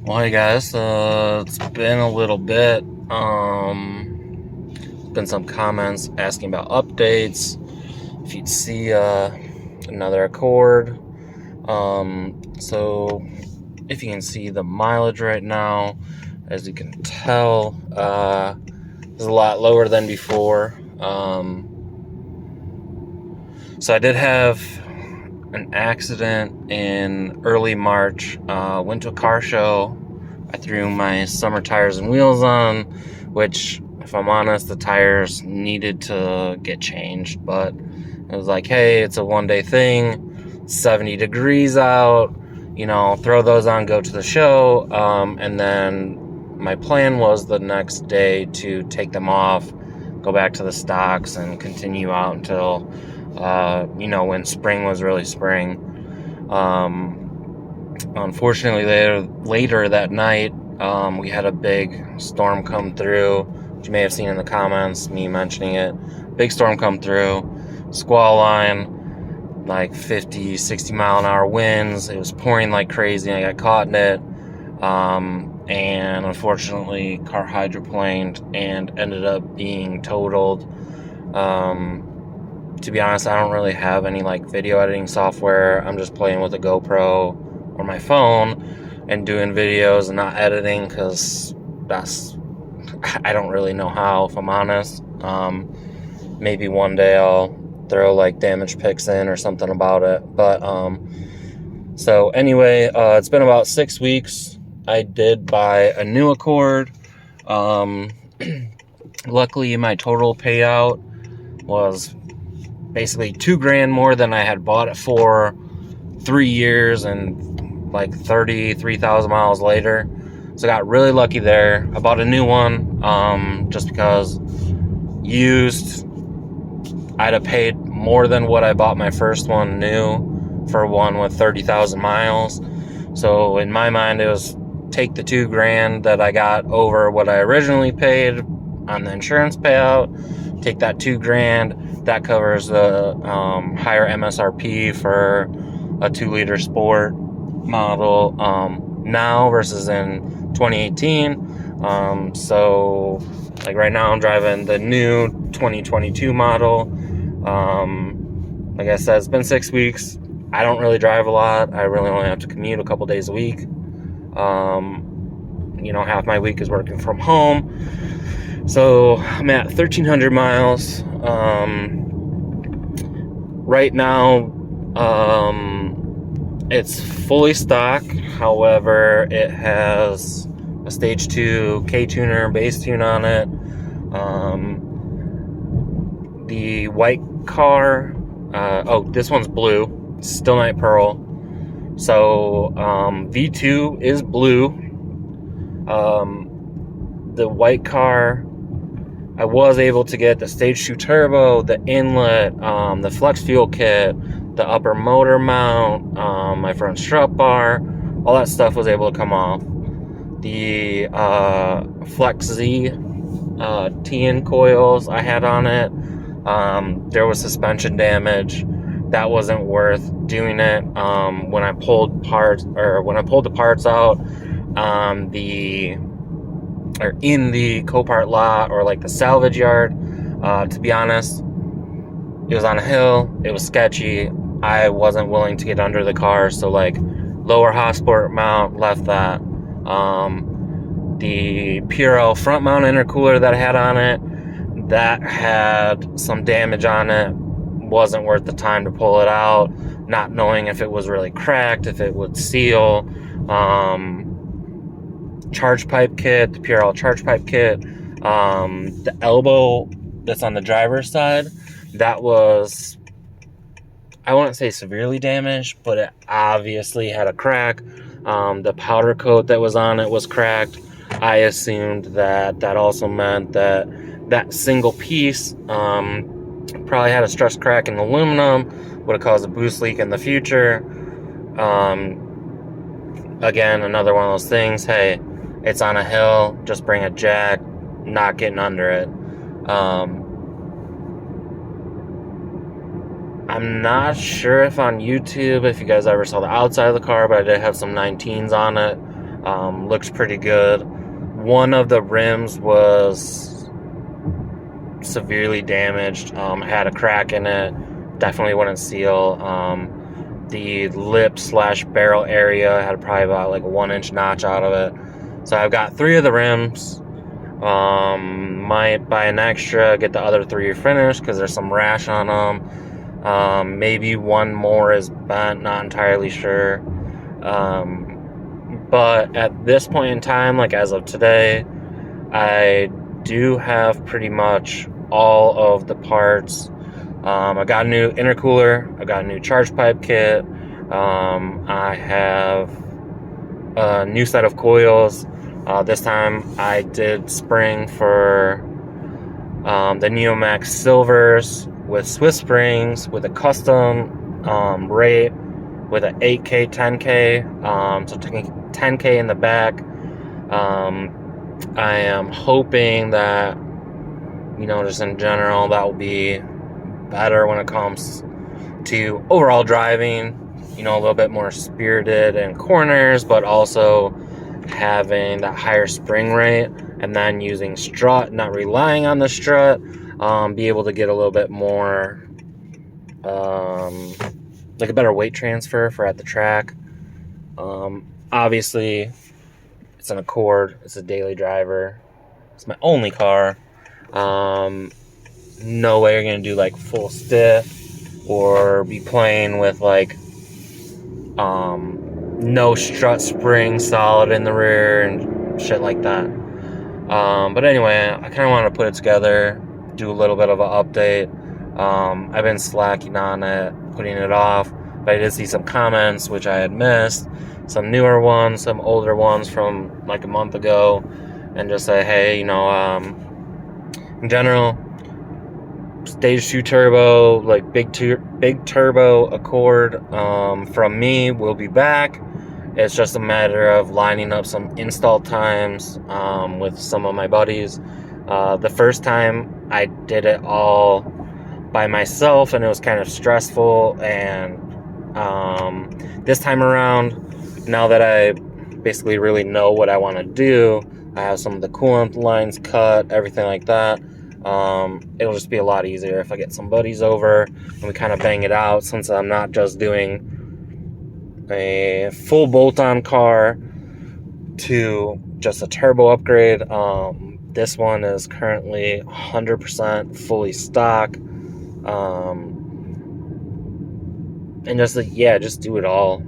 Well, hey guys, it's been a little bit. Been some comments asking about updates. If you'd see another Accord. So if you can see the mileage right now, as you can tell, is a lot lower than before. So I did have an accident in early March. Went to a car show. I threw my summer tires and wheels on, which, if I'm honest, the tires needed to get changed. But it was like, hey, it's a one-day thing, 70 degrees out, throw those on, go to the show. And then my plan was the next day to take them off, go back to the stocks, and continue out until when spring was really spring. Unfortunately, later that night, we had a big storm come through, which you may have seen in the comments, me mentioning it. Big storm come through, squall line, like 50, 60 mile an hour winds. It was pouring like crazy, and I got caught in it. And unfortunately, car hydroplaned and ended up being totaled. To be honest, I don't really have any video editing software. I'm just playing with a GoPro or my phone and doing videos and not editing, because I don't really know how, if I'm honest. Maybe one day I'll throw damage pics in or something about it. But so anyway, it's been about 6 weeks. I did buy a new Accord. Luckily, my total payout was basically $2,000 more than I had bought it for 3 years and 33,000 miles later. So I got really lucky there. I bought a new one just because used, I'd have paid more than what I bought my first one new for one with 30,000 miles. So in my mind, it was take the $2,000 that I got over what I originally paid on the insurance payout, take that $2,000. That covers the higher MSRP for a 2-liter sport model now versus in 2018. So right now I'm driving the new 2022 model. Like I said, it's been 6 weeks. I don't really drive a lot. I really only have to commute a couple days a week. Half my week is working from home. So I'm at 1,300 miles. Right now, it's fully stock. However, it has a stage 2 K-tuner bass tune on it. The white car, this one's blue, Still Night Pearl. So V2 is blue. The white car, I was able to get the stage 2 turbo, the inlet, the flex fuel kit, the upper motor mount, my front strut bar, all that stuff was able to come off. The Flex Z TN coils I had on it, there was suspension damage. That wasn't worth doing it. When I pulled the parts out, in the Copart lot or the salvage yard, to be honest, it was on a hill, it was sketchy. I wasn't willing to get under the car, so lower Hotsport mount, left that. The Purell front mount intercooler that I had on it, that had some damage on it. Wasn't worth the time to pull it out, not knowing if it was really cracked, if it would seal. Charge pipe kit, the Purell charge pipe kit, the elbow that's on the driver's side, that was, I wouldn't say severely damaged, but it obviously had a crack. The powder coat that was on it was cracked. I assumed that also meant that single piece probably had a stress crack in aluminum, would have caused a boost leak in the future. Again, another one of those things, hey, it's on a hill, just bring a jack, not getting under it. I'm not sure if on YouTube, if you guys ever saw the outside of the car, but I did have some 19s on it. Looks pretty good. One of the rims was severely damaged. Had a crack in it. Definitely wouldn't seal. The lip/barrel area had probably about like a 1-inch notch out of it. So I've got 3 of the rims. Might buy an extra, get the other 3 finished because there's some rash on them. Maybe one more is bent, not entirely sure. But at this point in time, like as of today, I do have pretty much all of the parts. I got a new intercooler, I got a new charge pipe kit, I have a new set of coils. This time I did spring for the Neomax Silvers with Swiss springs, with a custom rate, with an 8K, 10K, so taking 10K in the back. I am hoping that, just in general, that will be better when it comes to overall driving, a little bit more spirited in corners, but also having that higher spring rate, and then using strut, not relying on the strut, be able to get a little bit more, like a better weight transfer for at the track. Obviously, it's an Accord, it's a daily driver, it's my only car. No way you're gonna do like full stiff or be playing with like no strut spring solid in the rear and shit like that. But anyway, I kind of wanted to put it together, do a little bit of an update. I've been slacking on it, putting it off, but I did see some comments which I had missed, some newer ones, some older ones from like a month ago, and just say, hey, in general, stage 2 turbo, like big turbo Accord, from me will be back. It's just a matter of lining up some install times with some of my buddies. The first time I did it all by myself, and it was kind of stressful, and this time around, now that I basically really know what I want to do, I have some of the coolant lines cut, everything like that. It'll just be a lot easier if I get some buddies over and we kind of bang it out, since I'm not just doing a full bolt-on car to just a turbo upgrade. This one is currently 100% fully stock, and just just do it all,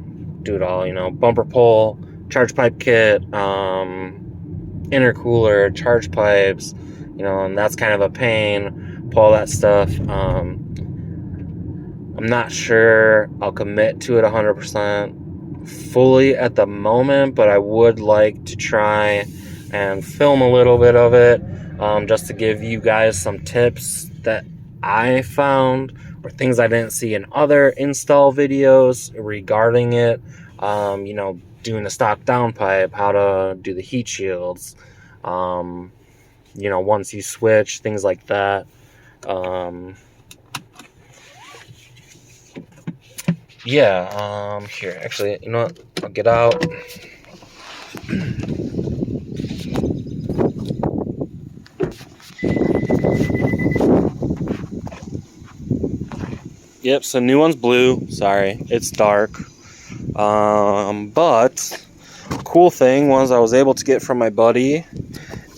bumper pull, charge pipe kit, intercooler, charge pipes, and that's kind of a pain, pull that stuff. I'm not sure I'll commit to it 100% fully at the moment, but I would like to try and film a little bit of it, just to give you guys some tips that I found, or things I didn't see in other install videos regarding it. Doing the stock downpipe, how to do the heat shields, once you switch, things like that. Here, actually, you know what? I'll get out. Yep, so new one's blue. Sorry, it's dark. But cool thing was I was able to get from my buddy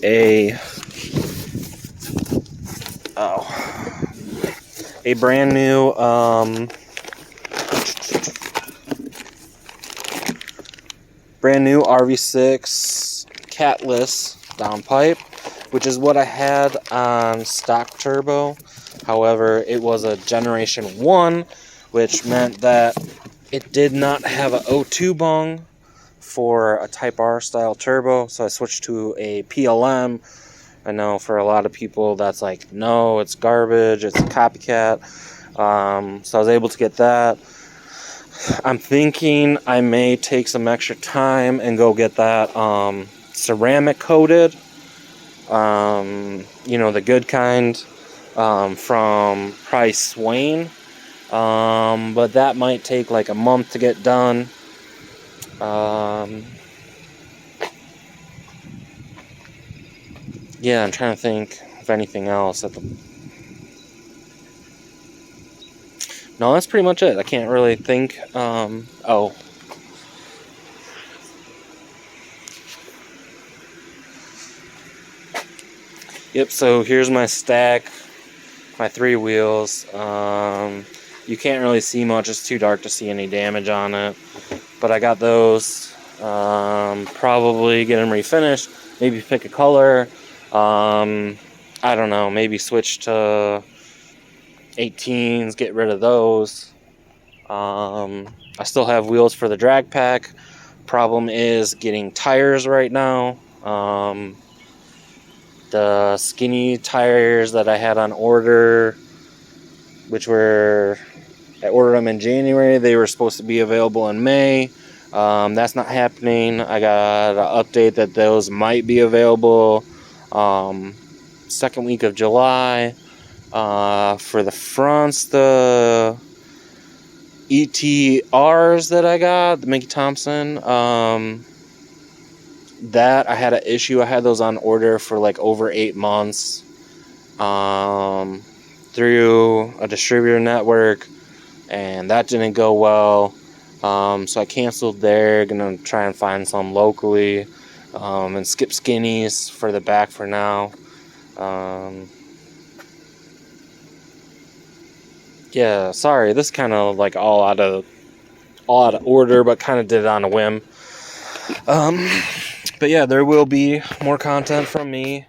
a brand new RV6 catless downpipe, which is what I had on stock turbo. However, it was a generation 1, which meant that it did not have an O2 bung for a Type R style turbo, so I switched to a PLM. I know for a lot of people that's like, no, it's garbage, it's a copycat. So I was able to get that. I'm thinking I may take some extra time and go get that ceramic coated, the good kind, from probably Swain. But that might take like a month to get done. Yeah, I'm trying to think of anything else No, that's pretty much it. I can't really think. Oh. Yep, so here's my stack, my 3 wheels. You can't really see much. It's too dark to see any damage on it. But I got those. Probably get them refinished. Maybe pick a color. I don't know. Maybe switch to 18s. Get rid of those. I still have wheels for the drag pack. Problem is getting tires right now. The skinny tires that I had on order, which were, I ordered them in January. They were supposed to be available in May. That's not happening. I got an update that those might be available second week of July. For the fronts, the ETRs that I got, the Mickey Thompson, that I had an issue. I had those on order for like over 8 months through a distributor network, and that didn't go well. So I canceled there. Gonna try and find some locally, and skip skinnies for the back for now. Yeah, sorry, this kind of like all out of order, but kind of did it on a whim. But yeah, there will be more content from me.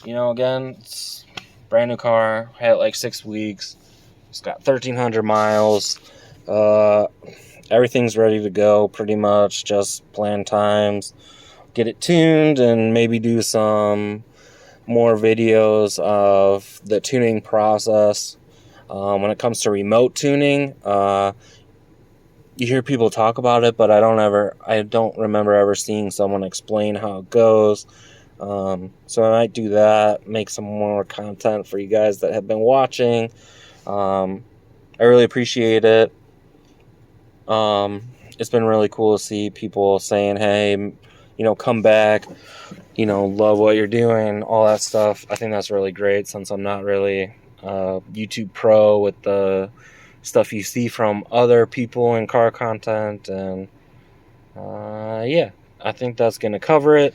You know, again, it's a brand new car. Had it like 6 weeks. It's got 1,300 miles. Everything's ready to go, pretty much. Just plan times, get it tuned, and maybe do some more videos of the tuning process. When it comes to remote tuning, you hear people talk about it, but I don't remember ever seeing someone explain how it goes. So I might do that, make some more content for you guys that have been watching. I really appreciate it. It's been really cool to see people saying, hey, come back, love what you're doing, all that stuff. I think that's really great, since I'm not really YouTube pro with the stuff you see from other people in car content. And yeah, I think that's gonna cover it.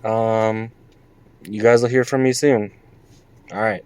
You guys will hear from me soon. All right.